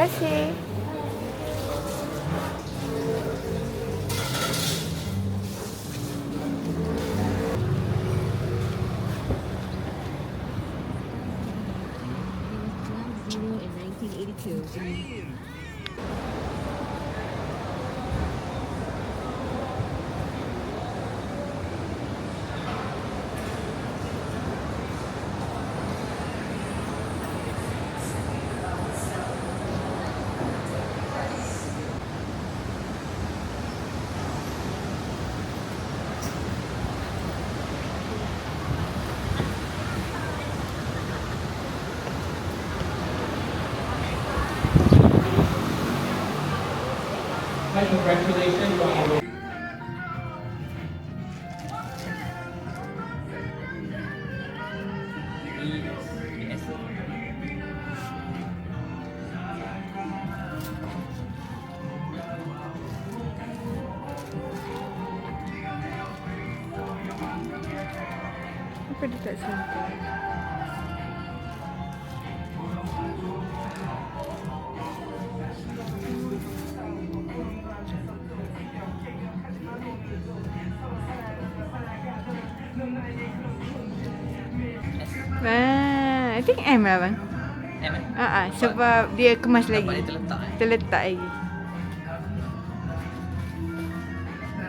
kasih. Hi, congratulations on your Apa dia tak sampai? I think M lah bang. M eh? Sebab dia kemas lagi. Nampak dia terletak Terletak lagi.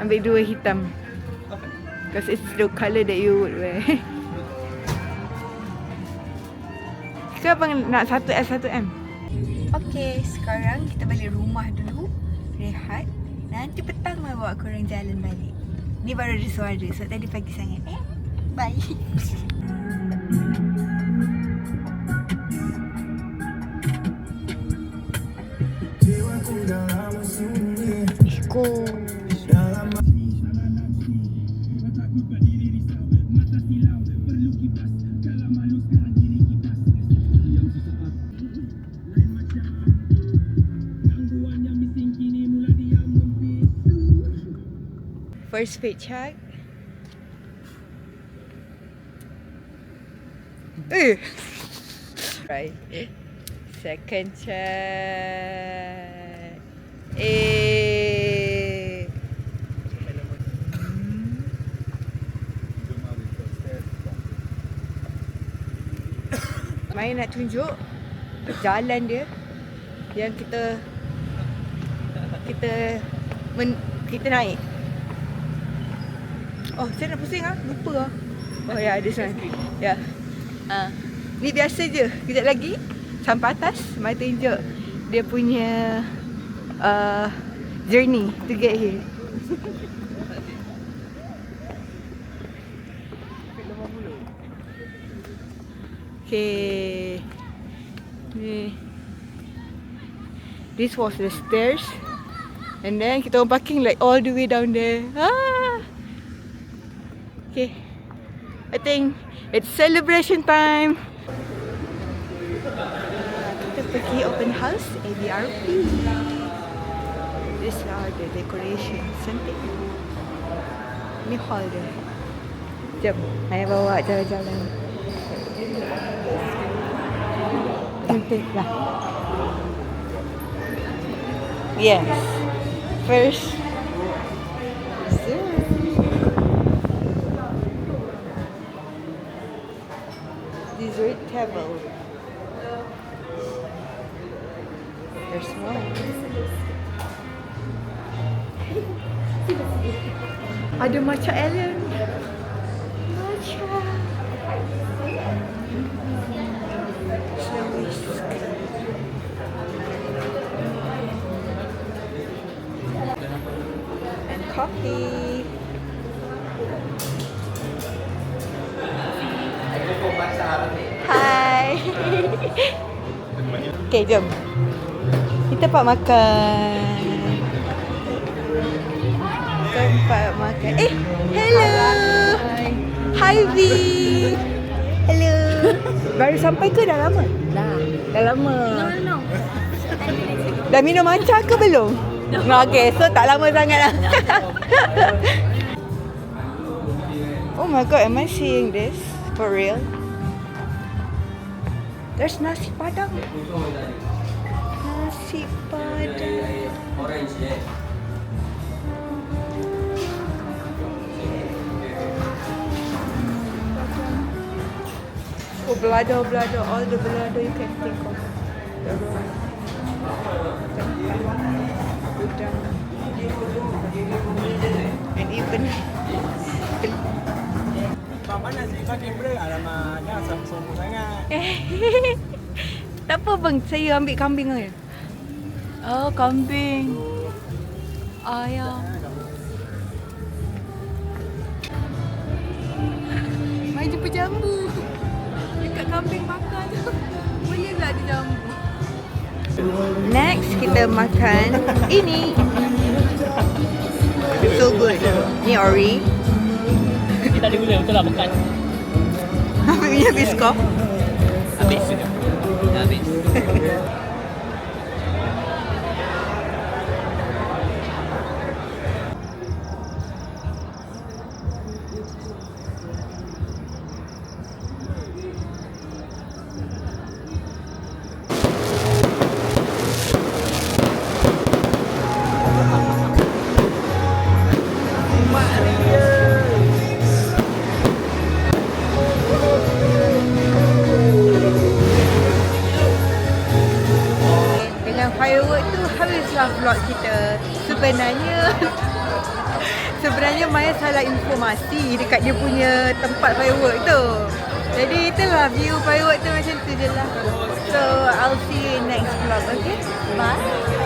Ambil dua hitam. Because it's the colour that you would wear. Ke abang nak 1S 1M? Okay, sekarang kita balik rumah dulu. Rehat. Nanti petang lah bawa korang jalan balik. Ni baru ada suara. So tadi pagi sangat. Bye. Iko. First paycheck. Right. Second check. Mai nak tunjuk jalan dia yang kita naik. Oh, saya nak pusing lupa Oh ya, this one. Ya. Ni biasa je. Kejap lagi sampai atas, mai tunjuk dia punya journey to get here. Okay. This was the stairs. And then kita orang parking like all the way down there. Okay. I think it's celebration time. Kita pergi open house ABRP. These are the decorations. Cantik. Ni hall dia. Jom, saya bawa jalan-jalan. Cantik lah. Yes. First. Dessert table. There's one. Ada matcha Ellen. Matcha. Slow whisk. And coffee. Hai. Okay, jom. Kita tempat makan. Tempat makan. Hello. Hi V. Hello. Baru sampai ke dah lama? Dah lama. No. Dah minum matcha ke belum? No. Okay, so tak lama sangat lah. Oh my god, am I seeing this? For real? There's nasi padang. Nasi padang. Oh, belado, all the belado you can think of. Udang. And even Mana sih pakai kamera? Alamak, dah sombong sangat. tak apa bang, saya ambil kambing aja. Oh, kambing. Ayam. Mai jumpa jambu. Dekat kambing makan tu. Boleh tak ada jambu? Next kita makan ini. So good. Ni ori. Kita ada gula betul lah makan. Ini habis kau? Habis. Habis. Firework tu habislah vlog kita. Sebenarnya Maya salah informasi dekat dia punya tempat firework tu. Jadi itulah view firework tu macam tu je lah. So I'll see you in next vlog, okay? Bye.